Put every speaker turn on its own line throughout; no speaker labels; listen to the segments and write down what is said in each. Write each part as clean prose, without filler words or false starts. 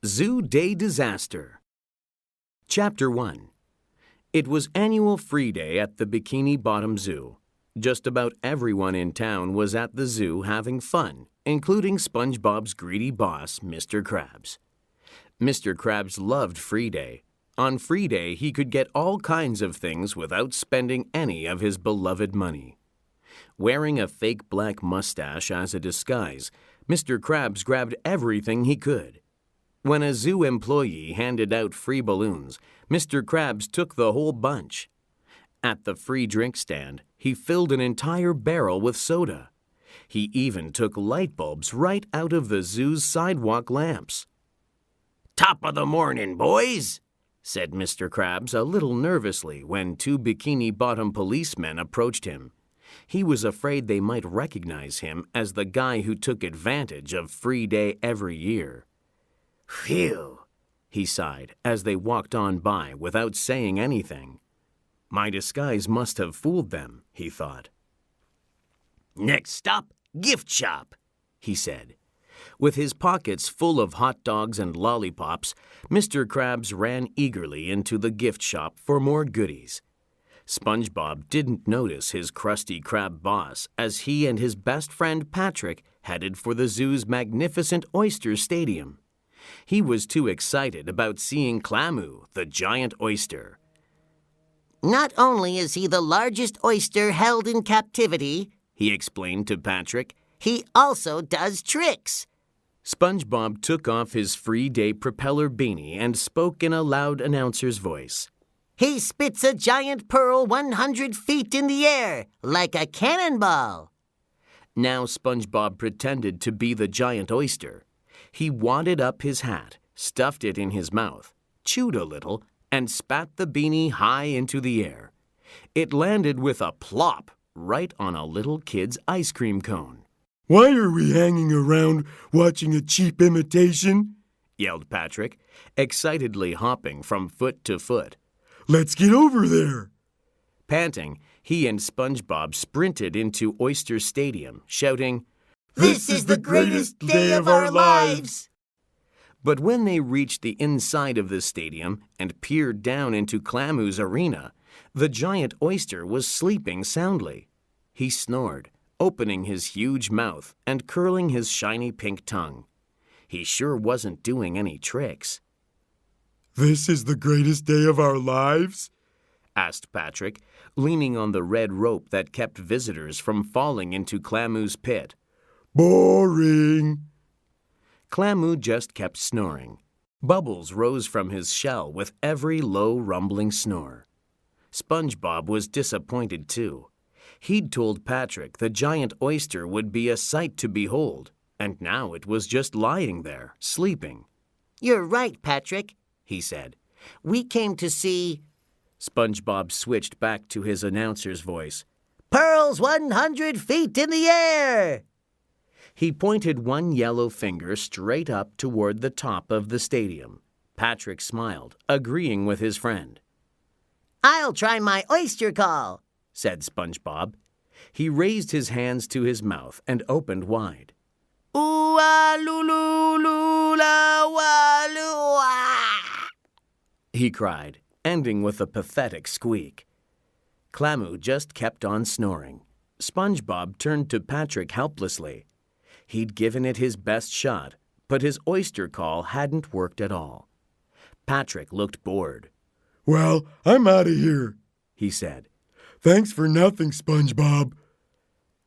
Zoo Day Disaster. Chapter 1. It was annual free day at the Bikini Bottom Zoo. Just about everyone in town was at the zoo having fun, including Spongebob's greedy boss, Mr. Krabs. Mr. Krabs loved free day. On free day, he could get all kinds of things without spending any of his beloved money. Wearing a fake black mustache as a disguise, Mr. Krabs grabbed everything he could. When a zoo employee handed out free balloons, Mr. Krabs took the whole bunch. At the free drink stand, he filled an entire barrel with soda. He even took light bulbs right out of the zoo's sidewalk lamps. "Top of the morning, boys," said Mr. Krabs a little nervously when two Bikini Bottom policemen approached him. He was afraid they might recognize him as the guy who took advantage of free day every year. "Phew," he sighed as they walked on by without saying anything. My disguise must have fooled them, he thought. "Next stop, gift shop," he said. With his pockets full of hot dogs and lollipops, Mr. Krabs ran eagerly into the gift shop for more goodies. Spongebob didn't notice his crusty crab boss as he and his best friend Patrick headed for the zoo's magnificent oyster stadium. He was too excited about seeing Clamu, the giant oyster.
"Not only is he the largest oyster held in captivity," he explained to Patrick, "he also does tricks."
Spongebob took off his free day propeller beanie and spoke in a loud announcer's voice.
"He spits a giant pearl 100 feet in the air, like a cannonball."
Now Spongebob pretended to be the giant oyster. He wadded up his hat, stuffed it in his mouth, chewed a little, and spat the beanie high into the air. It landed with a plop right on a little kid's ice cream cone.
"Why are we hanging around watching a cheap imitation?"
yelled Patrick, excitedly hopping from foot to foot.
"Let's get over there!"
Panting, he and Spongebob sprinted into Oyster Stadium, shouting,
"This is the greatest day of our lives!"
But when they reached the inside of the stadium and peered down into Clamu's arena, the giant oyster was sleeping soundly. He snored, opening his huge mouth and curling his shiny pink tongue. He sure wasn't doing any tricks.
"This is the greatest day of our lives?"
asked Patrick, leaning on the red rope that kept visitors from falling into Clamu's pit.
"Boring."
Clamu just kept snoring. Bubbles rose from his shell with every low, rumbling snore. Spongebob was disappointed, too. He'd told Patrick the giant oyster would be a sight to behold, and now it was just lying there, sleeping.
"You're right, Patrick," he said. "We came to see—"
Spongebob switched back to his announcer's voice.
"Pearls 100 feet in the air!"
He pointed one yellow finger straight up toward the top of the stadium. Patrick smiled, agreeing with his friend.
"I'll try my oyster call,"
said Spongebob. He raised his hands to his mouth and opened wide.
"Ooh-ah-loo-loo-la-wa-loo-ah!"
he cried, ending with a pathetic squeak. Clamu just kept on snoring. Spongebob turned to Patrick helplessly. He'd given it his best shot, but his oyster call hadn't worked at all. Patrick looked bored.
"Well, I'm out of here,"
he said.
"Thanks for nothing, Spongebob."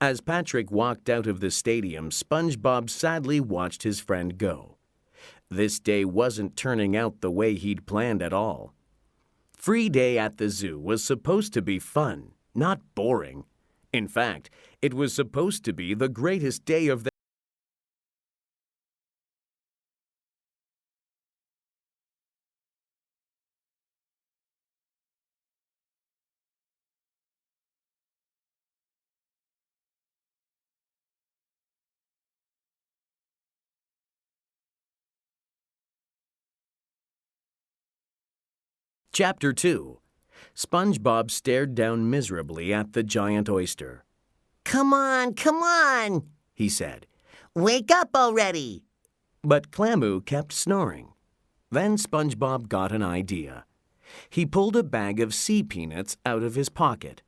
As Patrick walked out of the stadium, Spongebob sadly watched his friend go. This day wasn't turning out the way he'd planned at all. Free day at the zoo was supposed to be fun, not boring. In fact, it was supposed to be the greatest day of the Chapter 2. Spongebob stared down miserably at the giant oyster.
Come on,
he said.
"Wake up already."
But Clamu kept snoring. Then Spongebob got an idea. He pulled a bag of sea peanuts out of his pocket.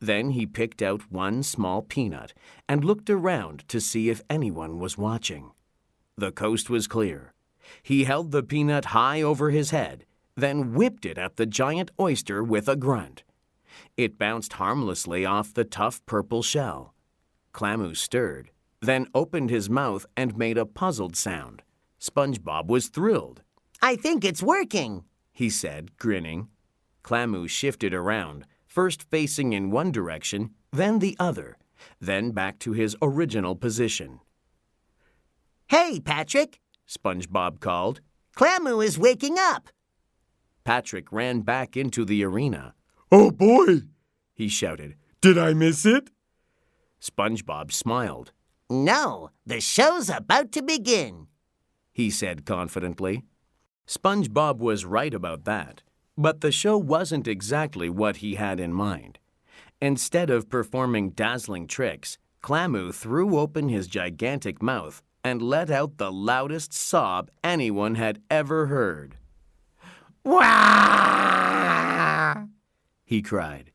Then he picked out one small peanut and looked around to see if anyone was watching. The coast was clear. He held the peanut high over his head, then whipped it at the giant oyster with a grunt. It bounced harmlessly off the tough purple shell. Clamu stirred, then opened his mouth and made a puzzled sound. Spongebob was thrilled.
I think it's working,
he said, grinning. Clamu shifted around, first facing in one direction, then the other, then back to his original position.
Hey, Patrick,
Spongebob called.
Clamu is waking up.
Patrick ran back into the arena.
Oh boy,
He shouted.
did I miss it?
Spongebob smiled.
No, the show's about to begin.
He said confidently. SpongeBob was right about that, but the show wasn't exactly what he had in mind. Instead of performing dazzling tricks, Clamu threw open his gigantic mouth and let out the loudest sob anyone had ever heard. "Wah!" he cried.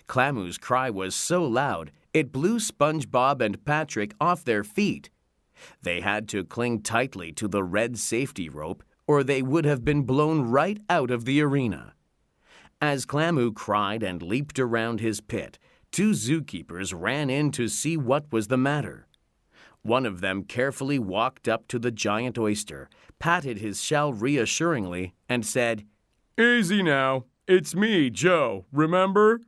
Clamu's cry was so loud, it blew SpongeBob and Patrick off their feet. They had to cling tightly to the red safety rope, or they would have been blown right out of the arena. As Clamu cried and leaped around his pit, two zookeepers ran in to see what was the matter. One of them carefully walked up to the giant oyster, patted his shell reassuringly, and said,
Easy now. It's me, Joe, remember?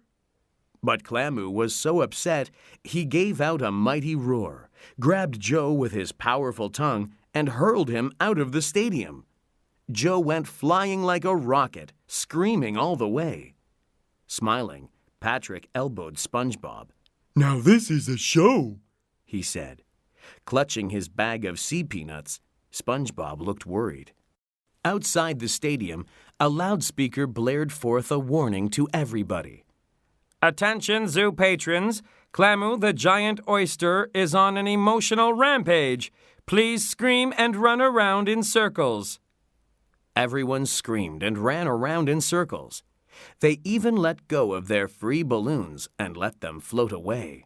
But Clamu was so upset, he gave out a mighty roar, grabbed Joe with his powerful tongue, and hurled him out of the stadium. Joe went flying like a rocket, screaming all the way. Smiling, Patrick elbowed SpongeBob.
Now this is a show,
he said. Clutching his bag of sea peanuts, SpongeBob looked worried. Outside the stadium, a loudspeaker blared forth a warning to everybody.
Attention, zoo patrons. Clamu the giant oyster is on an emotional rampage. Please scream and run around in circles.
Everyone screamed and ran around in circles. They even let go of their free balloons and let them float away.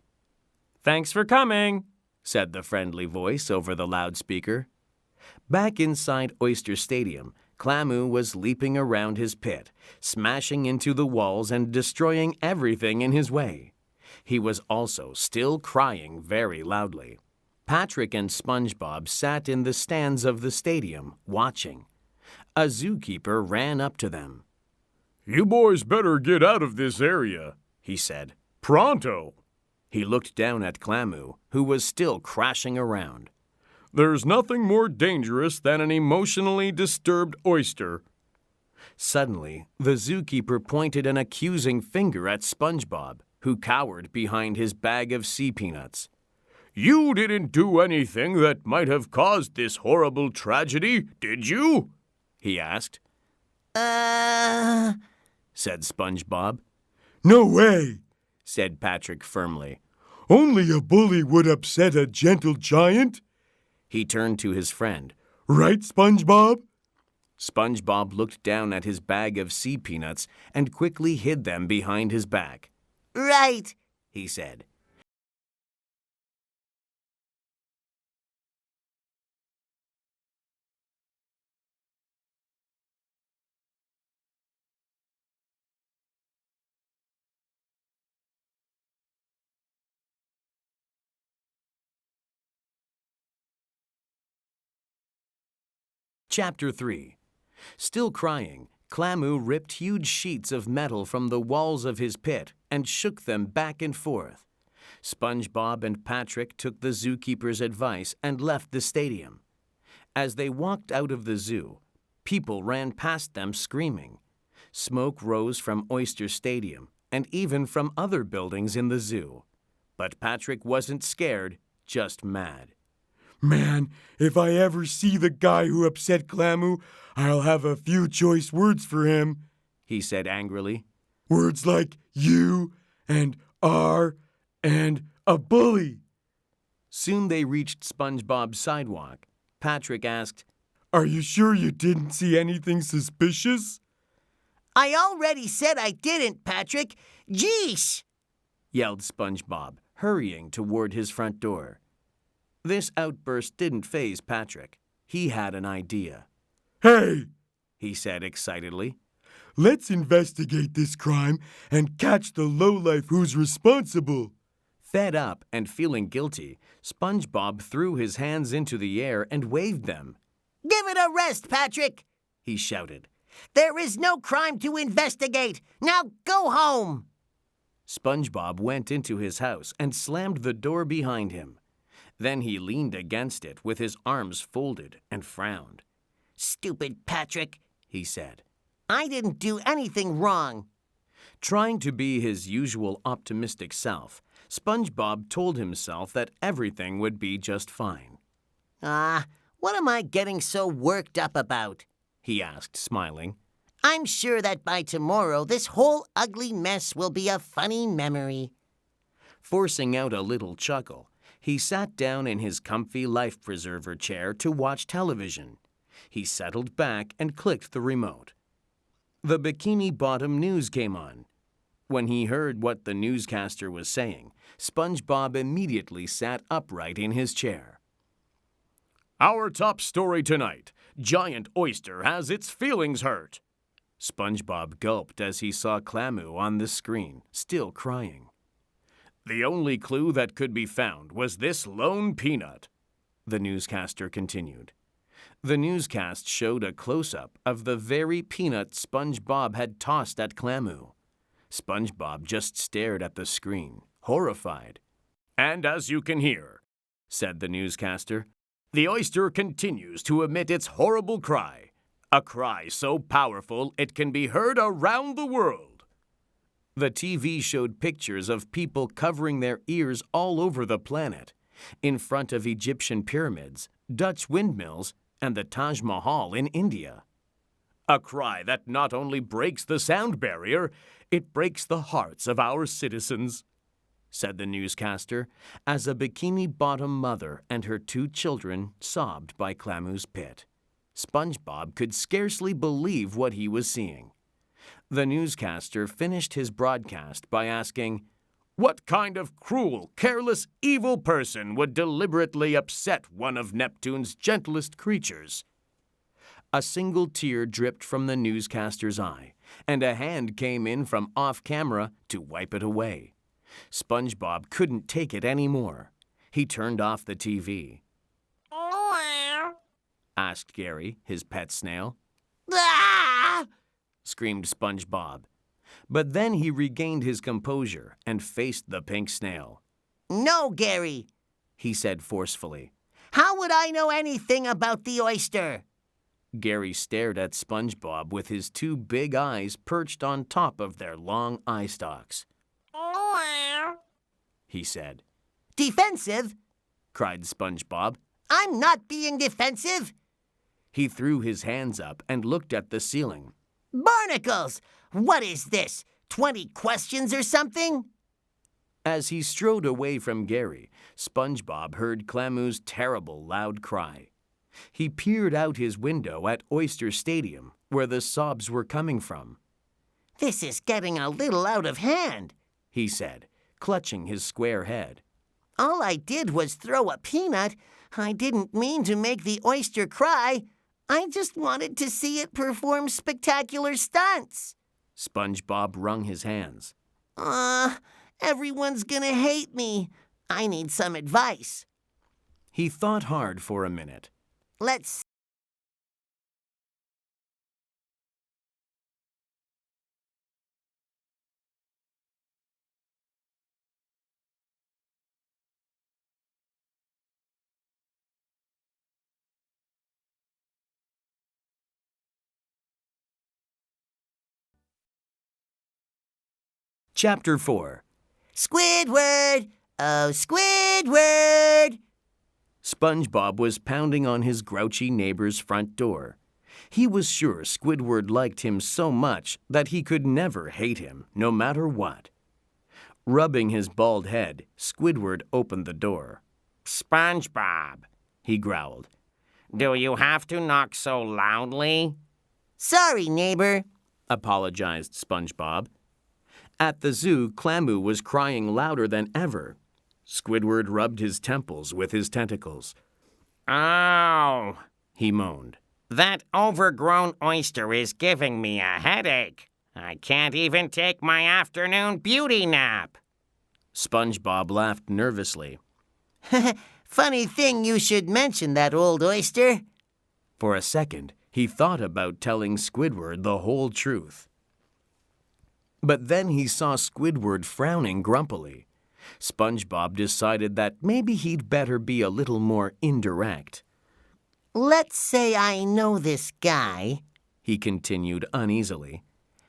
Thanks for coming,
said the friendly voice over the loudspeaker. Back inside Oyster Stadium, Clamu was leaping around his pit, smashing into the walls and destroying everything in his way. He was also still crying very loudly. Patrick and SpongeBob sat in the stands of the stadium, watching. A zookeeper ran up to them.
You boys better get out of this area,
he said.
Pronto.
He looked down at Clamu, who was still crashing around.
There's nothing more dangerous than an emotionally disturbed oyster.
Suddenly, the zookeeper pointed an accusing finger at SpongeBob, who cowered behind his bag of sea peanuts.
You didn't do anything that might have caused this horrible tragedy, did you?
He asked.
Uh...
said SpongeBob.
No way,
said Patrick firmly.
Only a bully would upset a gentle giant.
He turned to his friend.
Right, SpongeBob?
SpongeBob looked down at his bag of sea peanuts and quickly hid them behind his back.
Right,
he said. Chapter 3. Still crying, Clamu ripped huge sheets of metal from the walls of his pit and shook them back and forth. SpongeBob and Patrick took the zookeeper's advice and left the stadium. As they walked out of the zoo, people ran past them screaming. Smoke rose from Oyster Stadium and even from other buildings in the zoo. But Patrick wasn't scared, just mad.
Man, if I ever see the guy who upset Clamu, I'll have a few choice words for him,
he said angrily.
Words like you and are and a bully.
Soon they reached SpongeBob's sidewalk. Patrick asked,
Are you sure you didn't see anything suspicious?
I already said I didn't, Patrick. Jeesh!
Yelled SpongeBob, hurrying toward his front door. This outburst didn't faze Patrick. He had an idea.
Hey,
He said excitedly.
let's investigate this crime and catch the lowlife who's responsible.
Fed up and feeling guilty, SpongeBob threw his hands into the air and waved them.
Give it a rest, Patrick!
He shouted.
There is no crime to investigate. Now go home!
SpongeBob went into his house and slammed the door behind him. Then he leaned against it with his arms folded and frowned.
Stupid Patrick,
He said.
I didn't do anything wrong.
Trying to be his usual optimistic self, SpongeBob told himself that everything would be just fine.
What am I getting so worked up about?
He asked, smiling.
I'm sure that by tomorrow this whole ugly mess will be a funny memory.
Forcing out a little chuckle, he sat down in his comfy life preserver chair to watch television. He settled back and clicked the remote. The Bikini Bottom news came on. When he heard what the newscaster was saying, SpongeBob immediately sat upright in his chair. Our top story tonight. Giant oyster has its feelings hurt. SpongeBob gulped as he saw Clamu on the screen, still crying. The only clue that could be found was this lone peanut, the newscaster continued. The newscast showed a close-up of the very peanut SpongeBob had tossed at Clamu. SpongeBob just stared at the screen, horrified. And as you can hear, said the newscaster, the oyster continues to emit its horrible cry, a cry so powerful it can be heard around the world. The TV showed pictures of people covering their ears all over the planet, in front of Egyptian pyramids, Dutch windmills, and the Taj Mahal in India. A cry that not only breaks the sound barrier, it breaks the hearts of our citizens, said the newscaster, as a bikini-bottom mother and her 2 children sobbed by Clamu's pit. SpongeBob could scarcely believe what he was seeing. The newscaster finished his broadcast by asking, "What kind of cruel, careless, evil person would deliberately upset one of Neptune's gentlest creatures?" A single tear dripped from the newscaster's eye, and a hand came in from off-camera to wipe it away. SpongeBob couldn't take it anymore. He turned off the TV. Asked Gary, his pet snail.
Ah!
Screamed SpongeBob. But then he regained his composure and faced the pink snail.
No, Gary,
He said forcefully.
how would I know anything about the oyster?
Gary stared at SpongeBob with his 2 big eyes perched on top of their long eye stalks. He said.
Defensive?
Cried SpongeBob.
I'm not being defensive.
He threw his hands up and looked at the ceiling.
Barnacles! What is this? 20 questions or something?
As he strode away from Gary, SpongeBob heard Clamu's terrible loud cry. He peered out his window at Oyster Stadium, where the sobs were coming from.
This is getting a little out of hand,
He said, clutching his square head.
All I did was throw a peanut. I didn't mean to make the oyster cry. I just wanted to see it perform spectacular stunts.
SpongeBob wrung his hands.
Everyone's gonna hate me. I need some advice.
He thought hard for a minute.
Let's
Chapter 4.
Squidward! Oh, Squidward!
SpongeBob was pounding on his grouchy neighbor's front door. He was sure Squidward liked him so much that he could never hate him, no matter what. Rubbing his bald head, Squidward opened the door. "SpongeBob," he growled.
Do you have to knock so loudly?
Sorry, neighbor.
apologized Spongebob. At the zoo, Clamu was crying louder than ever. Squidward rubbed his temples with his tentacles.
Oh,
He moaned.
that overgrown oyster is giving me a headache. I can't even take my afternoon beauty nap.
Spongebob laughed nervously.
Funny thing you should mention that old oyster.
For a second, he thought about telling Squidward the whole truth. But then he saw Squidward frowning grumpily. Spongebob decided that maybe he'd better be a little more indirect.
Let's say I know this guy
He continued uneasily.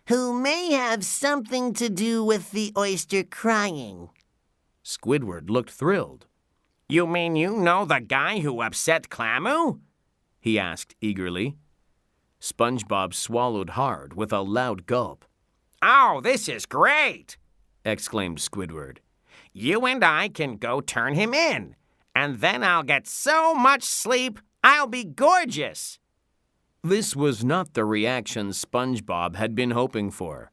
who may have something to do with the oyster crying.
Squidward looked thrilled.
You mean you know the guy who upset Clamu?
He asked eagerly. Spongebob swallowed hard with a loud gulp.
Oh, this is great!
Exclaimed Squidward.
You and I can go turn him in, and then I'll get so much sleep, I'll be gorgeous.
This was not the reaction Spongebob had been hoping for.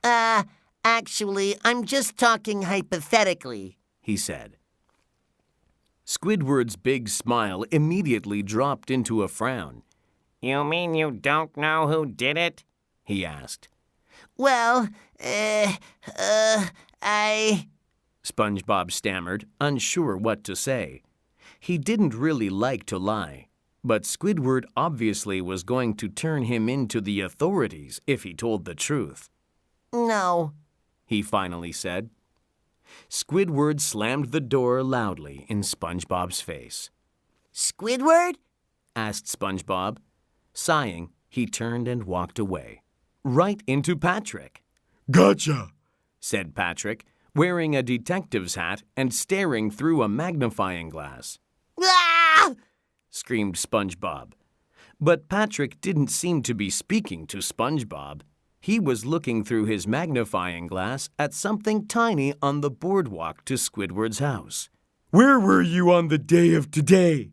Actually, I'm just talking hypothetically.
He said. Squidward's big smile immediately dropped into a frown.
You mean you don't know who did it?
He asked.
Well,
SpongeBob stammered, unsure what to say. He didn't really like to lie, but Squidward obviously was going to turn him into the authorities if he told the truth.
No.
He finally said. Squidward slammed the door loudly in SpongeBob's face.
Squidward?
Asked SpongeBob. Sighing, he turned and walked away. Right into Patrick.
Gotcha,
Said Patrick, wearing a detective's hat and staring through a magnifying glass.
Ah!
Screamed SpongeBob. But Patrick didn't seem to be speaking to SpongeBob. He was looking through his magnifying glass at something tiny on the boardwalk to Squidward's house.
Where were you on the day of today?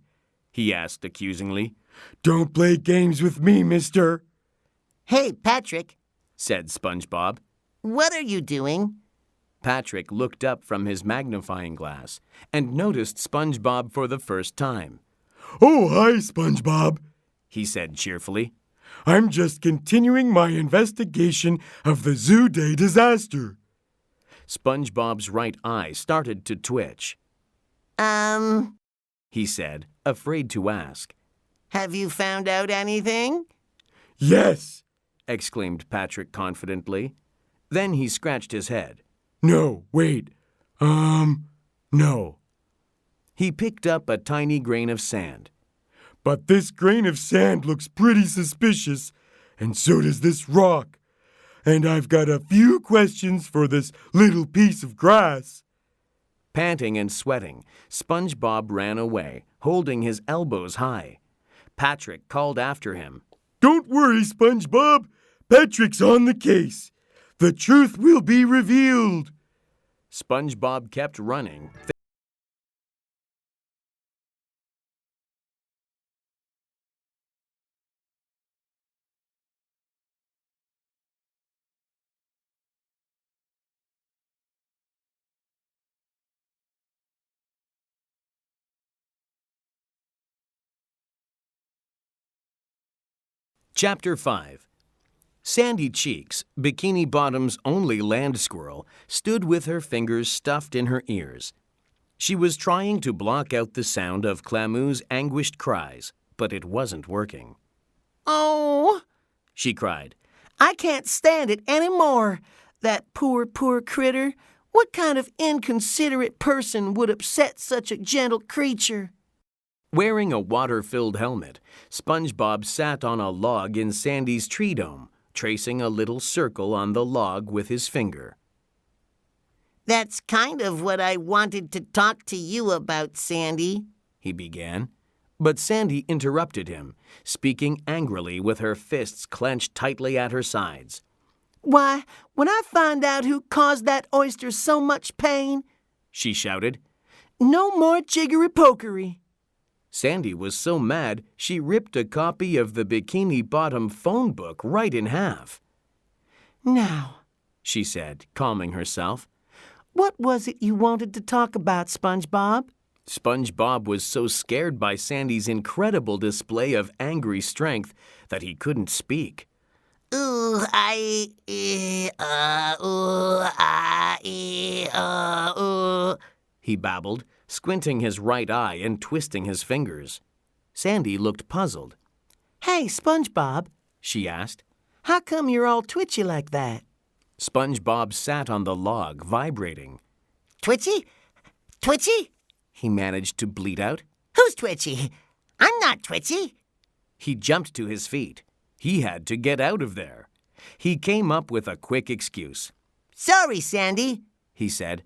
He asked accusingly.
Don't play games with me, mister.
Hey, Patrick,
Said SpongeBob.
what are you doing?
Patrick looked up from his magnifying glass and noticed SpongeBob for the first time.
Oh, hi, SpongeBob.
He said cheerfully.
I'm just continuing my investigation of the Zoo Day disaster.
SpongeBob's right eye started to twitch. He said, afraid to ask.
Have you found out anything?
Yes.
Exclaimed Patrick confidently. Then he scratched his head.
No, wait. No.
He picked up a tiny grain of sand.
But this grain of sand looks pretty suspicious, and so does this rock. And I've got a few questions for this little piece of grass.
Panting and sweating, SpongeBob ran away, holding his elbows high. Patrick called after him.
Don't worry, SpongeBob. Patrick's on the case. The truth will be revealed.
SpongeBob kept running. Chapter 5. Sandy Cheeks, Bikini Bottom's only land squirrel, stood with her fingers stuffed in her ears. She was trying to block out the sound of Clamu's anguished cries, but it wasn't working.
Oh,
She cried.
I can't stand it anymore. That poor critter. What kind of inconsiderate person would upset such a gentle creature?
Wearing a water-filled helmet, SpongeBob sat on a log in Sandy's tree dome, tracing a little circle on the log with his finger.
That's kind of what I wanted to talk to you about, Sandy.
He began. But Sandy interrupted him, speaking angrily with her fists clenched tightly at her sides.
Why, when I find out who caused that oyster so much pain,
She shouted.
no more jiggery-pokery.
Sandy was so mad she ripped a copy of the Bikini Bottom phone book right in half.
Now,
She said, calming herself.
what was it you wanted to talk about, Spongebob?
SpongeBob was so scared by Sandy's incredible display of angry strength that he couldn't speak.
Ooh,
He babbled, squinting his right eye and twisting his fingers. Sandy looked puzzled.
Hey, Spongebob,
She asked.
how come you're all twitchy like that?
SpongeBob sat on the log, vibrating.
Twitchy? Twitchy?
He managed to bleat out.
Who's twitchy? I'm not twitchy.
He jumped to his feet. He had to get out of there. He came up with a quick excuse.
Sorry, Sandy,
He said.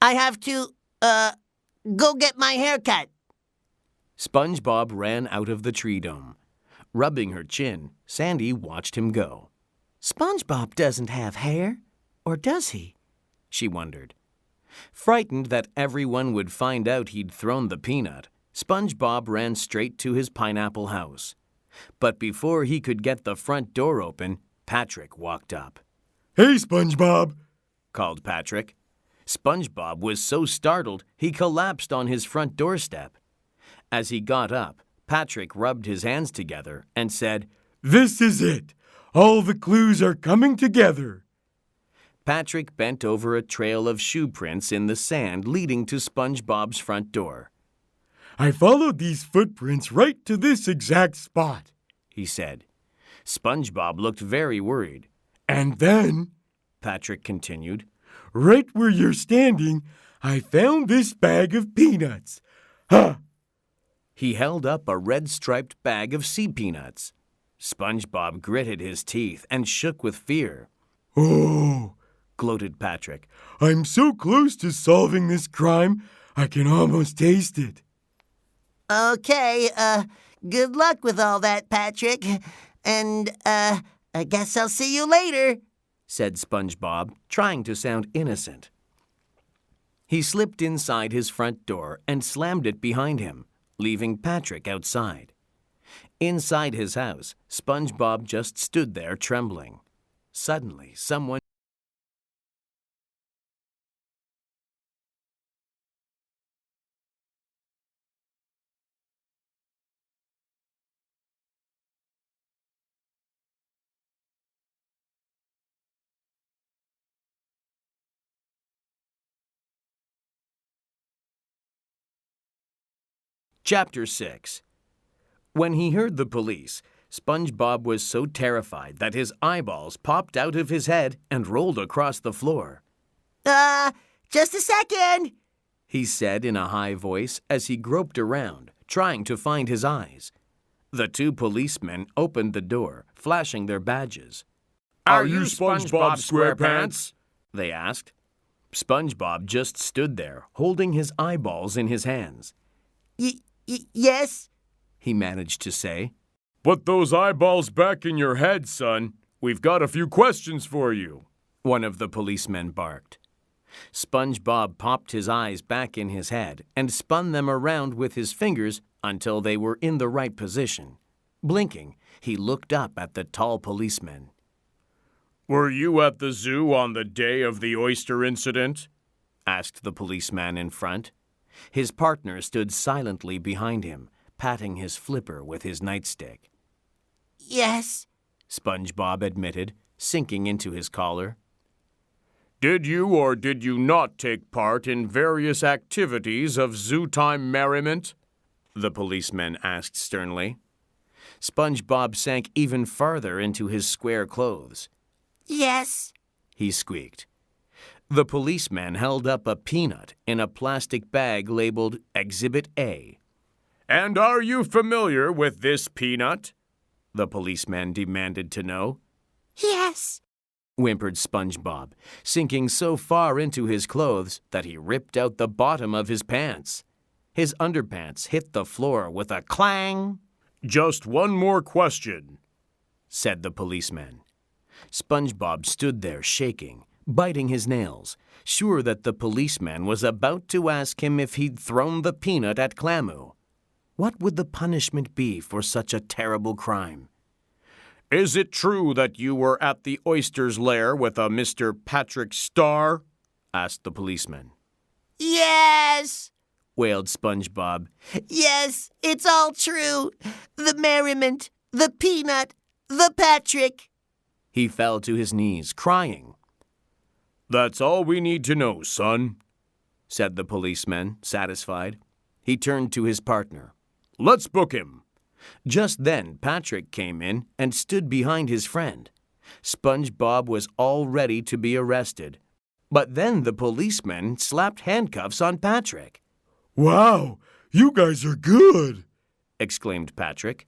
I have to, go get my hair cut.
SpongeBob ran out of the tree dome. Rubbing her chin, Sandy watched him go.
SpongeBob doesn't have hair, or does he?
She wondered. Frightened that everyone would find out he'd thrown the peanut, SpongeBob ran straight to his pineapple house. But before he could get the front door open, Patrick walked up.
Hey, SpongeBob.
Called Patrick. SpongeBob was so startled he collapsed on his front doorstep. As he got up, Patrick rubbed his hands together and said,
This is it. All the clues are coming together.
Patrick bent over a trail of shoe prints in the sand leading to SpongeBob's front door.
I followed these footprints right to this exact spot,
He said. SpongeBob looked very worried.
And then,
Patrick continued,
right where you're standing, I found this bag of peanuts. Ha!
He held up a red-striped bag of sea peanuts. SpongeBob gritted his teeth and shook with fear.
Oh,
Gloated Patrick.
I'm so close to solving this crime, I can almost taste it.
Okay, good luck with all that, Patrick. And, I guess I'll see you later,
Said SpongeBob, trying to sound innocent. He slipped inside his front door and slammed it behind him, leaving Patrick outside. Inside his house, SpongeBob just stood there trembling. Suddenly, someone Chapter 6. When he heard the police, SpongeBob was so terrified that his eyeballs popped out of his head and rolled across the floor.
Just a second.
He said in a high voice as he groped around, trying to find his eyes. The two policemen opened the door, flashing their badges.
Are you SpongeBob SquarePants?
They asked. SpongeBob just stood there, holding his eyeballs in his hands.
Yes?
He managed to say.
Put those eyeballs back in your head, son. We've got a few questions for you.
One of the policemen barked. SpongeBob popped his eyes back in his head and spun them around with his fingers until they were in the right position. Blinking, he looked up at the tall policeman.
Were you at the zoo on the day of the oyster incident?
Asked the policeman in front. His partner stood silently behind him, patting his flipper with his nightstick.
Yes.
SpongeBob admitted, sinking into his collar.
Did you or did you not take part in various activities of zoo-time merriment?
The policeman asked sternly. SpongeBob sank even farther into his square clothes.
Yes.
He squeaked. The policeman held up a peanut in a plastic bag labeled Exhibit A.
And are you familiar with this peanut?
The policeman demanded to know.
Yes.
Whimpered SpongeBob, sinking so far into his clothes that he ripped out the bottom of his pants. His underpants hit the floor with a clang.
Just one more question,
said the policeman. SpongeBob stood there shaking, biting his nails, sure that the policeman was about to ask him if he'd thrown the peanut at Clamu. What would the punishment be for such a terrible crime?
Is it true that you were at the oyster's lair with a Mr. Patrick Starr? Asked the policeman.
Yes,
Wailed SpongeBob.
yes, it's all true. The merriment, the peanut, the Patrick.
He fell to his knees, crying.
That's all we need to know, son,
Said the policeman, satisfied. He turned to his partner.
Let's book him.
Just then, Patrick came in and stood behind his friend. SpongeBob was all ready to be arrested. But then the policeman slapped handcuffs on Patrick.
Wow, you guys are good,
Exclaimed Patrick.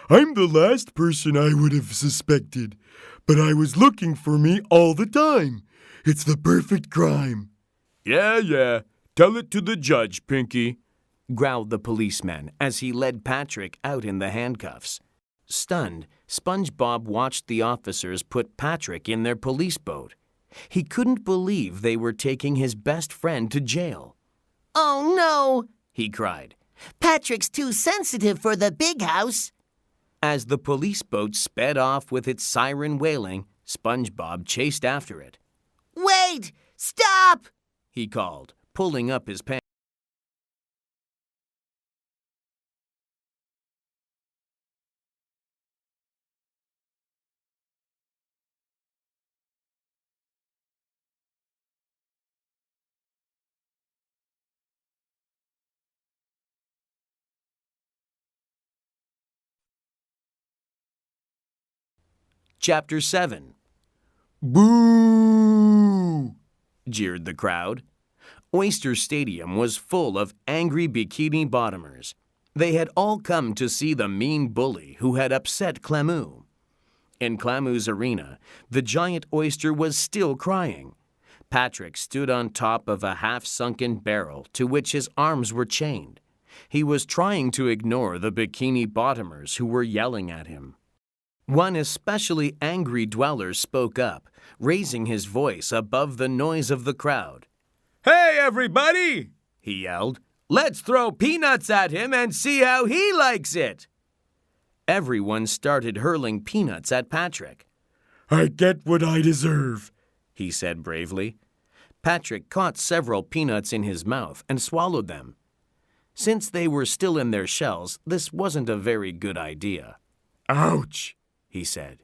I'm the last person I would have suspected, but I was looking for me all the time. It's the perfect crime.
Yeah. Tell it to the judge, Pinky.
Growled the policeman as he led Patrick out in the handcuffs. Stunned, SpongeBob watched the officers put Patrick in their police boat. He couldn't believe they were taking his best friend to jail.
Oh, no,
He cried.
Patrick's too sensitive for the big house.
As the police boat sped off with its siren wailing, SpongeBob chased after it.
Wait! Stop!
He called, pulling up his pants. Chapter 7.
Boo!
Jeered the crowd. Oyster Stadium was full of angry bikini bottomers. They had all come to see the mean bully who had upset Clamu. In Clamu's arena, the giant oyster was still crying. Patrick stood on top of a half-sunken barrel to which his arms were chained. He was trying to ignore the bikini bottomers who were yelling at him. One especially angry dweller spoke up, raising his voice above the noise of the crowd.
Hey, everybody!
He yelled. Let's throw peanuts at him and see how he likes it. Everyone started hurling peanuts at Patrick.
I get what I deserve,
He said bravely. Patrick caught several peanuts in his mouth and swallowed them. Since they were still in their shells, this wasn't a very good idea.
Ouch,
He said.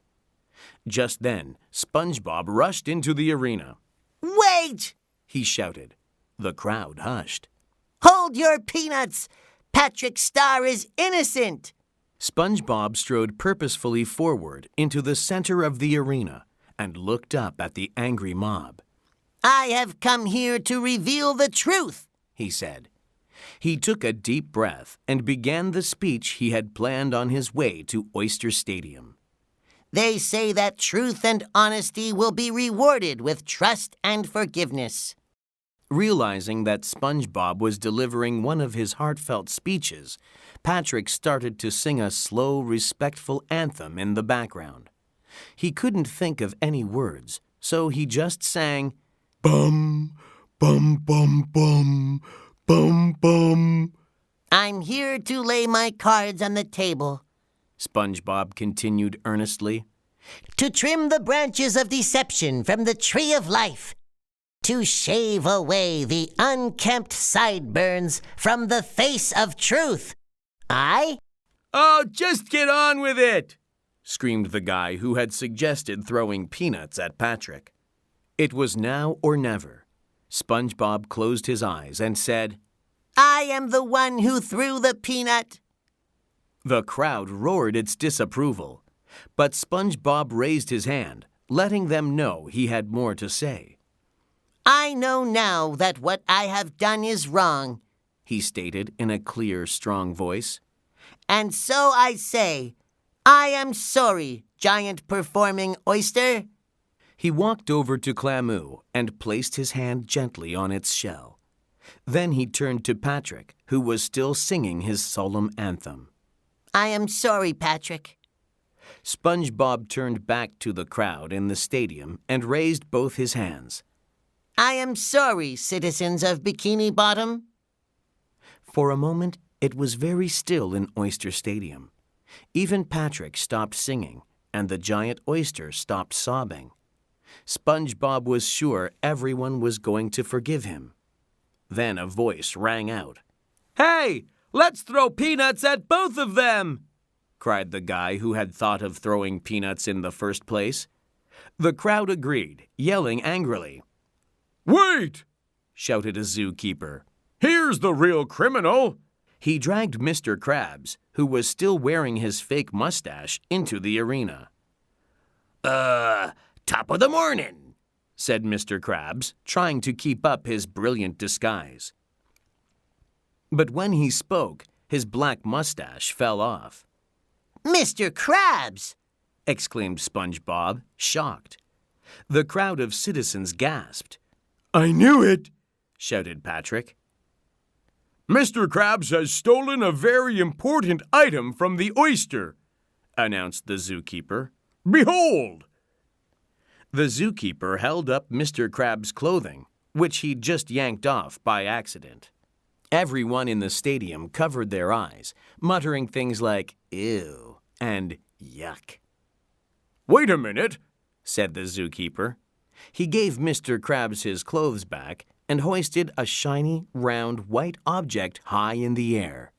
Just then, SpongeBob rushed into the arena.
Wait!
He shouted. The crowd hushed.
Hold your peanuts! Patrick Starr is innocent!
SpongeBob strode purposefully forward into the center of the arena and looked up at the angry mob.
I have come here to reveal the truth,
He said. He took a deep breath and began the speech he had planned on his way to Oyster Stadium.
They say that truth and honesty will be rewarded with trust and forgiveness.
Realizing that SpongeBob was delivering one of his heartfelt speeches, Patrick started to sing a slow, respectful anthem in the background. He couldn't think of any words, so he just sang,
bum, bum, bum, bum, bum, bum.
I'm here to lay my cards on the table,
SpongeBob continued earnestly.
to trim the branches of deception from the tree of life, to shave away the unkempt sideburns from the face of truth.
Oh, just get on with it, screamed the guy who had suggested throwing peanuts at Patrick. It was now or never. SpongeBob closed his eyes and said,
I am the one who threw the peanut.
The crowd roared its disapproval, but SpongeBob raised his hand, letting them know he had more to say.
I know now that what I have done is wrong,
He stated in a clear, strong voice.
and so I say, I am sorry, giant performing oyster.
He walked over to Clamu and placed his hand gently on its shell. Then he turned to Patrick, who was still singing his solemn anthem.
I am sorry, Patrick.
SpongeBob turned back to the crowd in the stadium and raised both his hands.
I am sorry, citizens of Bikini Bottom.
For a moment, It was very still in Oyster Stadium. Even Patrick stopped singing, and the giant oyster stopped sobbing. SpongeBob was sure everyone was going to forgive him. Then a voice rang out.
Hey, let's throw peanuts at both of them!
Cried the guy who had thought of throwing peanuts in the first place. The crowd agreed, yelling angrily.
Wait!
Shouted a zookeeper.
Here's the real criminal!
He dragged Mr. Krabs, who was still wearing his fake mustache, into the arena.
Top of the morning,
said Mr. Krabs, trying to keep up his brilliant disguise. But when he spoke, his black mustache fell off.
Mr. Krabs!
Exclaimed SpongeBob, shocked. The crowd of citizens gasped.
I knew it!
Shouted Patrick.
Mr. Krabs has stolen a very important item from the oyster,
announced the zookeeper.
Behold!
The zookeeper held up Mr. Krabs' clothing, which he'd just yanked off by accident. Everyone in the stadium covered their eyes, muttering things like, ew, and yuck.
Wait a minute,
said the zookeeper. He gave Mr. Krabs his clothes back and hoisted a shiny, round, white object high in the air.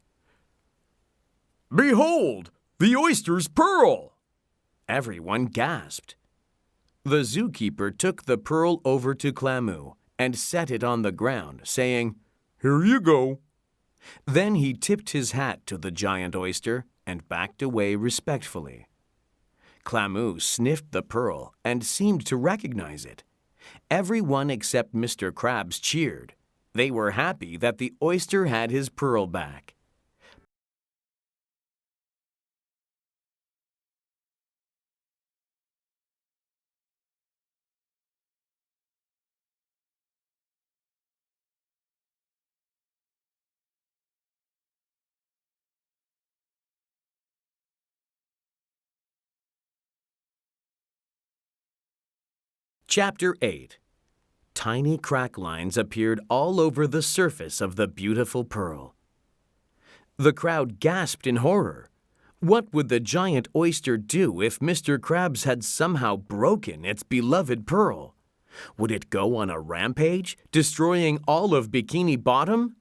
Behold, the oyster's pearl!
Everyone gasped. The zookeeper took the pearl over to Clamu and set it on the ground, saying,
Here you go.
Then he tipped his hat to the giant oyster and backed away respectfully. Clamu sniffed the pearl and seemed to recognize it. Everyone except Mr. Krabs cheered. They were happy that the oyster had his pearl back. Chapter 8. Tiny crack lines appeared all over the surface of the beautiful pearl. The crowd gasped in horror. What would the giant oyster do if Mr. Krabs had somehow broken its beloved pearl? Would it go on a rampage, destroying all of Bikini Bottom?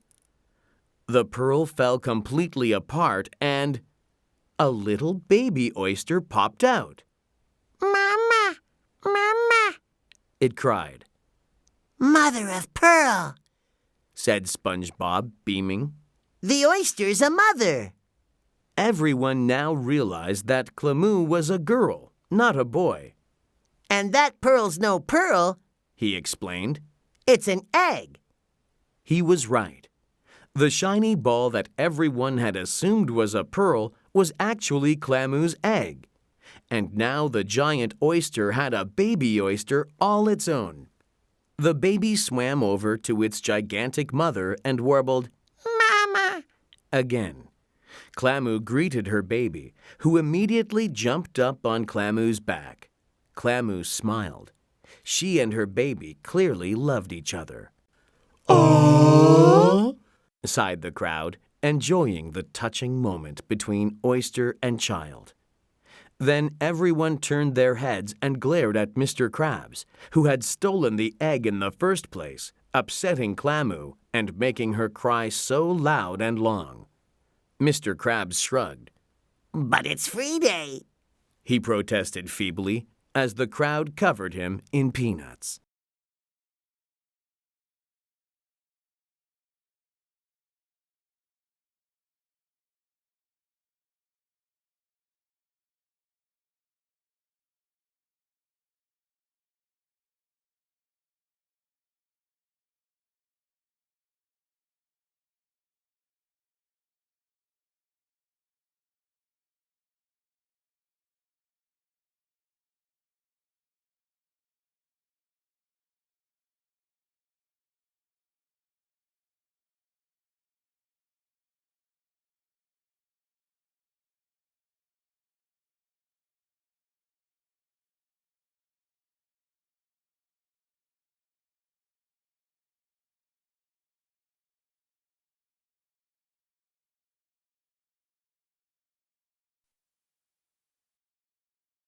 The pearl fell completely apart and a little baby oyster popped out.
Mama! Mama!
It cried.
Mother of pearl!
Said SpongeBob, beaming.
The oyster's a mother!
Everyone now realized that Clamu was a girl, not a boy.
And that pearl's no pearl,
he explained.
It's an egg.
He was right. The shiny ball that everyone had assumed was a pearl was actually Clamu's egg. And now the giant oyster had a baby oyster all its own. The baby swam over to its gigantic mother and warbled,
Mama!
again. Clamu greeted her baby, who immediately jumped up on Clamu's back. Clamu smiled. She and her baby clearly loved each other.
Aww!
Sighed the crowd, enjoying the touching moment between oyster and child. Then everyone turned their heads and glared at Mr. Krabs, who had stolen the egg in the first place, upsetting Clamu and making her cry so loud and long. Mr. Krabs shrugged.
But it's free day,
he protested feebly as the crowd covered him in peanuts.